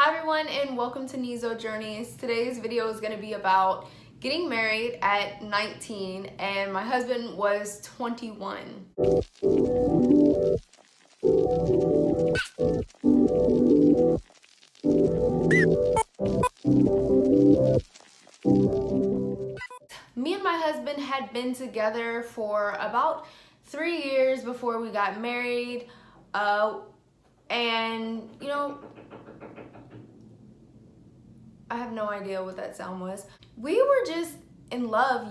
Hi everyone and welcome to MILSO Journeys. Today's video is going to be about getting married at 19 and my husband was 21. Me and my husband had been together for about 3 years before we got married, and I have no idea what that sound was. We were just in love,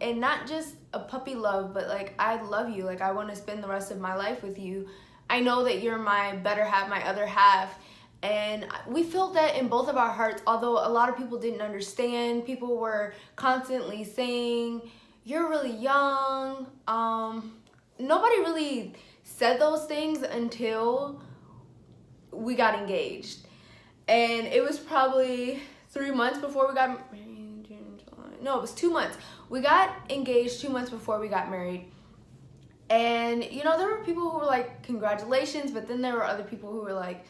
and not just a puppy love, but like, I love you. Like, I want to spend the rest of my life with you. I know that you're my better half, my other half. And we felt that in both of our hearts, although a lot of people didn't understand. People were constantly saying, you're really young. Nobody really said those things until we got engaged. And it was probably 3 months before we got married. No, it was 2 months. We got engaged 2 months before we got married. And, there were people who were like, congratulations. But then there were other people who were like,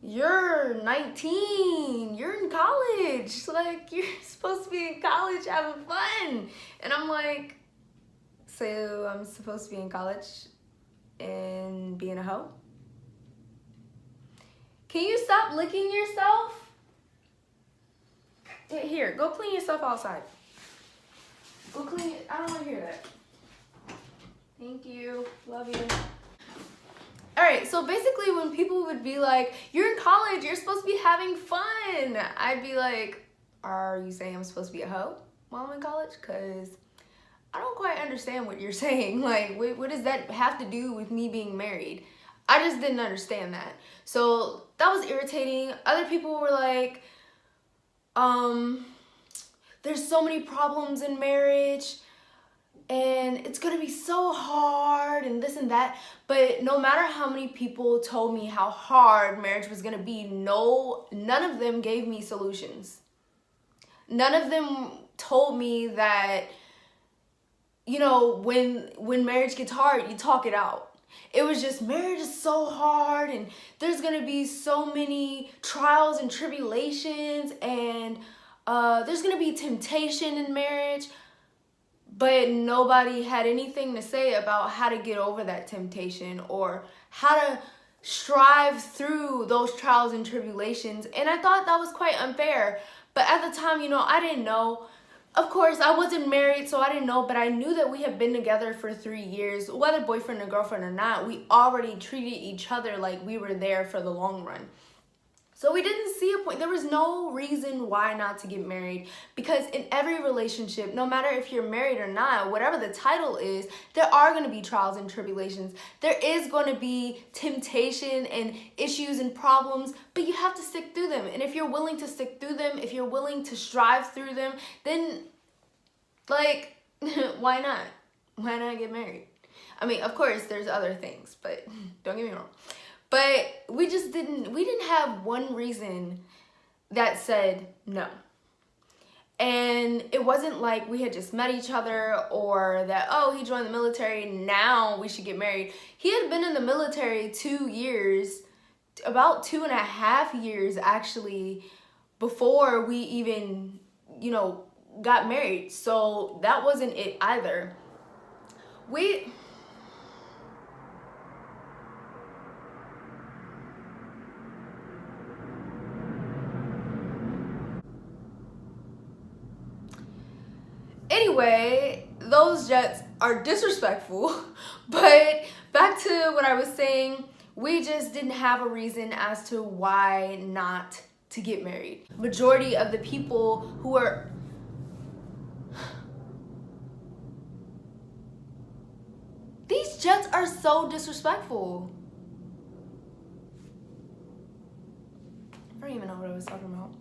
you're 19. You're in college. Like, you're supposed to be in college having fun. And I'm like, so I'm supposed to be in college and being a hoe? Can you stop licking yourself? Here, go clean yourself outside. Go clean it. I don't want to hear that. Thank you. Love you. Alright, so basically when people would be like, you're in college, you're supposed to be having fun, I'd be like, are you saying I'm supposed to be a hoe while I'm in college? Because I don't quite understand what you're saying. Like, what does that have to do with me being married? I just didn't understand that. So that was irritating. Other people were like, there's so many problems in marriage and it's gonna be so hard and this and that. But no matter how many people told me how hard marriage was gonna be, none of them gave me solutions. None of them told me that, when marriage gets hard, you talk it out. It was just, marriage is so hard and there's gonna be so many trials and tribulations and there's gonna be temptation in marriage. But nobody had anything to say about how to get over that temptation or how to strive through those trials and tribulations. And I thought that was quite unfair. But at the time, I didn't know. Of course, I wasn't married, so I didn't know, but I knew that we had been together for 3 years. Whether boyfriend or girlfriend or not, we already treated each other like we were there for the long run. So we didn't see a point. There was no reason why not to get married, because in every relationship, no matter if you're married or not, whatever the title is, there are going to be trials and tribulations. There is going to be temptation and issues and problems, but you have to stick through them. And if you're willing to stick through them, if you're willing to strive through them, then like, why not? Why not get married? I mean, of course, there's other things, but don't get me wrong. But we didn't have one reason that said no. And it wasn't like we had just met each other or that, oh, he joined the military, now we should get married. He had been in the military 2 years, about 2.5 years actually, before we even, got married. So that wasn't it either. Anyway, those jets are disrespectful, but back to what I was saying, we just didn't have a reason as to why not to get married. Majority of the people who are these jets are so disrespectful. I don't even know what I was talking about.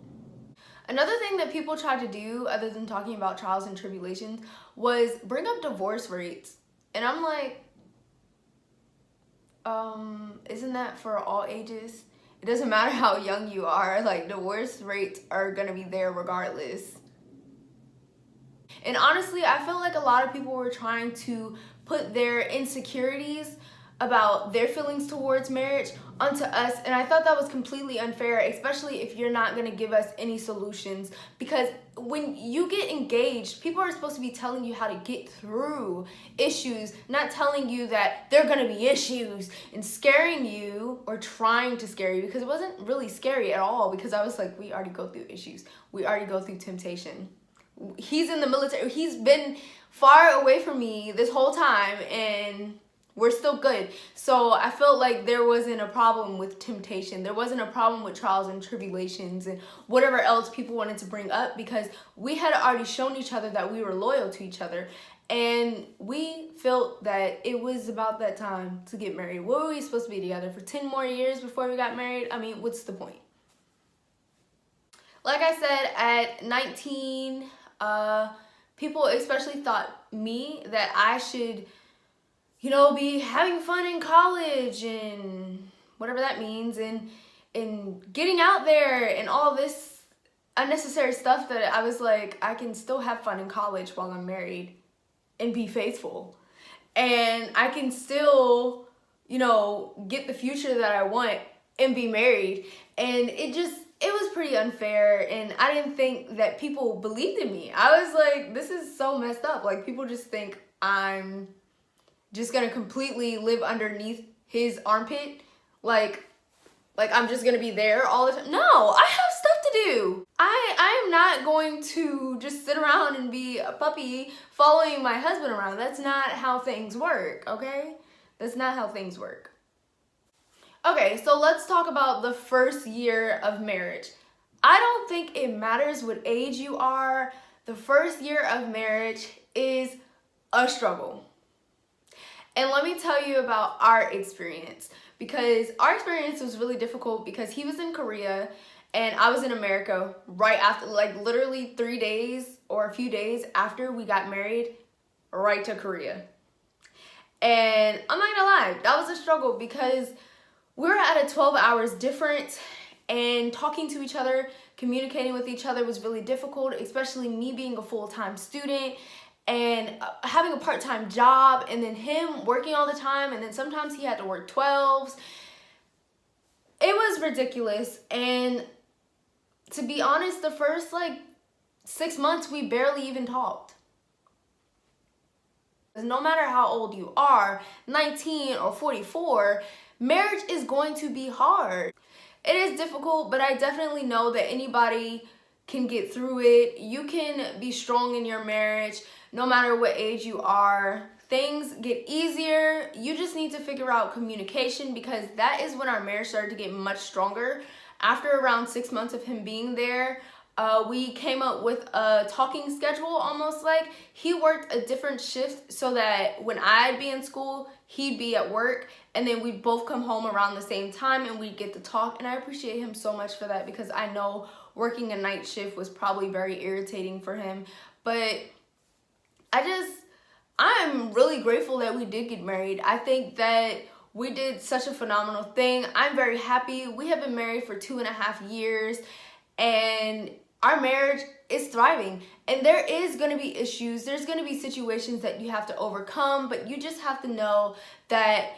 Another thing that people tried to do, other than talking about trials and tribulations, was bring up divorce rates. And I'm like, isn't that for all ages? It doesn't matter how young you are, like, divorce rates are gonna be there regardless. And honestly, I felt like a lot of people were trying to put their insecurities about their feelings towards marriage onto us, and I thought that was completely unfair, especially if you're not going to give us any solutions. Because when you get engaged, people are supposed to be telling you how to get through issues, not telling you that there are going to be issues and scaring you or trying to scare you, because it wasn't really scary at all, because I was like, we already go through issues, we already go through temptation. He's in the military, he's been far away from me this whole time, and we're still good. So I felt like there wasn't a problem with temptation. There wasn't a problem with trials and tribulations and whatever else people wanted to bring up, because we had already shown each other that we were loyal to each other. And we felt that it was about that time to get married. What were we supposed to be together for 10 more years before we got married? I mean, what's the point? Like I said, at 19, people especially thought that I should, you know, be having fun in college and whatever that means, and getting out there and all this unnecessary stuff, that I was like, I can still have fun in college while I'm married and be faithful. And I can still, you know, get the future that I want and be married. And it was pretty unfair, and I didn't think that people believed in me. I was like, this is so messed up. Like, people just think I'm just gonna completely live underneath his armpit, like I'm just gonna be there all the time. No, I have stuff to do. I am not going to just sit around and be a puppy following my husband around. That's not how things work, okay? That's not how things work. Okay, so let's talk about the first year of marriage. I don't think it matters what age you are. The first year of marriage is a struggle. And let me tell you about our experience, because our experience was really difficult, because he was in Korea and I was in America right after, like literally 3 days or a few days after we got married, right to Korea. And I'm not gonna lie, that was a struggle, because we were at a 12 hours difference, and talking to each other, communicating with each other was really difficult, especially me being a full-time student and having a part-time job, and then him working all the time, and then sometimes he had to work 12s. It was ridiculous. And to be honest, the first like 6 months we barely even talked. No matter how old you are, 19 or 44, marriage is going to be hard. It is difficult, but I definitely know that anybody can get through it. You can be strong in your marriage no matter what age you are. Things get easier. You just need to figure out communication, because that is when our marriage started to get much stronger. After around 6 months of him being there, we came up with a talking schedule, almost like he worked a different shift so that when I'd be in school, he'd be at work, and then we'd both come home around the same time and we'd get to talk. And I appreciate him so much for that, because I know working a night shift was probably very irritating for him. But I'm really grateful that we did get married. I think that we did such a phenomenal thing. I'm very happy. We have been married for 2.5 years, and our marriage is thriving. And there is going to be issues. There's going to be situations that you have to overcome, but you just have to know that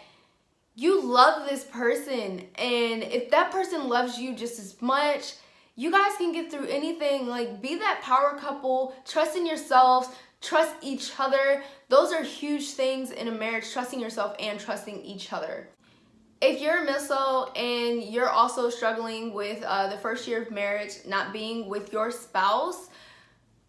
you love this person. And if that person loves you just as much, you guys can get through anything. Like, be that power couple, trust in yourselves, trust each other. Those are huge things in a marriage, trusting yourself and trusting each other. If you're a MILSO and you're also struggling with the first year of marriage, not being with your spouse,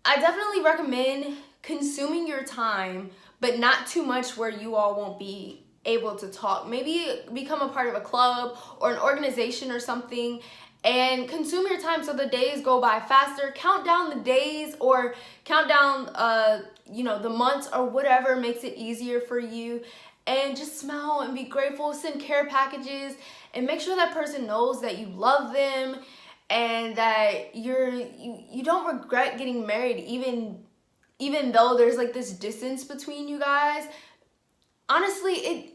I definitely recommend consuming your time, but not too much where you all won't be able to talk. Maybe become a part of a club or an organization or something, and consume your time so the days go by faster. Count down the days, or count down the months, or whatever makes it easier for you. And just smile and be grateful. Send care packages, and make sure that person knows that you love them, and that you don't regret getting married, even though there's like this distance between you guys. Honestly,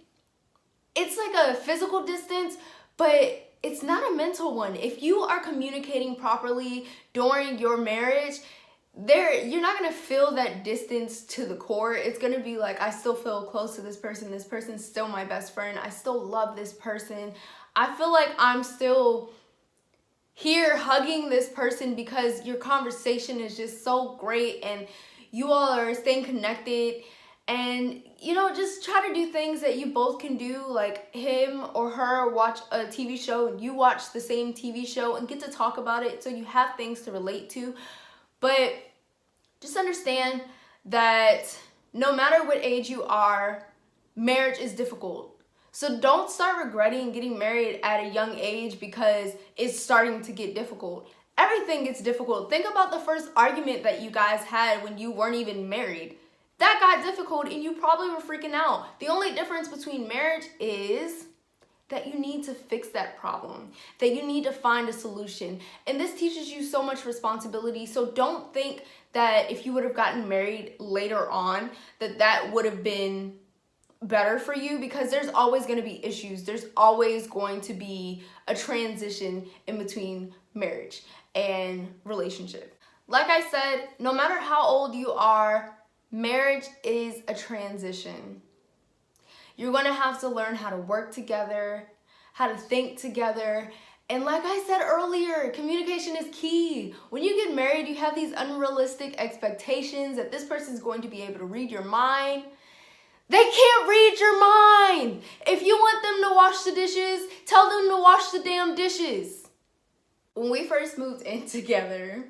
it's like a physical distance, but it's not a mental one. If you are communicating properly during your marriage, you're not gonna feel that distance to the core. It's gonna be like, I still feel close to this person. This person's still my best friend. I still love this person. I feel like I'm still here hugging this person because your conversation is just so great and you all are staying connected. And, you know, just try to do things that you both can do, like him or her watch a TV show and you watch the same TV show and get to talk about it so you have things to relate to. But just understand that no matter what age you are, marriage is difficult. So don't start regretting getting married at a young age because it's starting to get difficult. Everything gets difficult. Think about the first argument that you guys had when you weren't even married. That got difficult and you probably were freaking out. The only difference between marriage is that you need to fix that problem, that you need to find a solution. And this teaches you so much responsibility. So don't think that if you would have gotten married later on, that would have been better for you, because there's always going to be issues. There's always going to be a transition in between marriage and relationship. Like I said, no matter how old you are, marriage is a transition. You're going to have to learn how to work together, how to think together. And like I said earlier, communication is key. When you get married, you have these unrealistic expectations that this person's going to be able to read your mind. They can't read your mind. If you want them to wash the dishes, tell them to wash the damn dishes. When we first moved in together,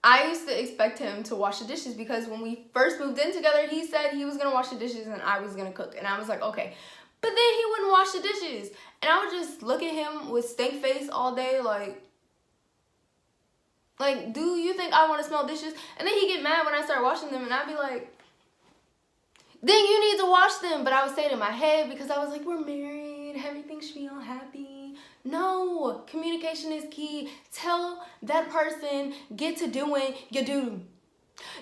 I used to expect him to wash the dishes because when we first moved in together, he said he was going to wash the dishes and I was going to cook. And I was like, okay. But then he wouldn't wash the dishes. And I would just look at him with stank face all day like, do you think I want to smell dishes? And then he'd get mad when I start washing them and I'd be like, then you need to wash them. But I would say it in my head because I was like, we're married. Everything should be all happy. No, communication is key. Tell that person, get to doing, you do.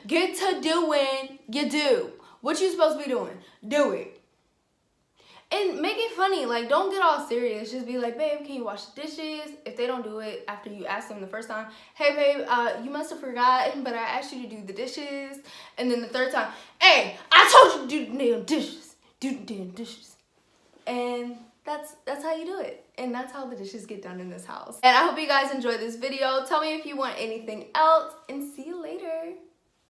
Get to doing, you do. What you supposed to be doing, do it. And make it funny. Like, don't get all serious. Just be like, babe, can you wash the dishes? If they don't do it after you ask them the first time, hey, babe, you must have forgotten, but I asked you to do the dishes. And then the third time, hey, I told you to do the damn dishes. Do the damn dishes. And that's how you do it. And that's how the dishes get done in this house. And I hope you guys enjoyed this video. Tell me if you want anything else, and see you later.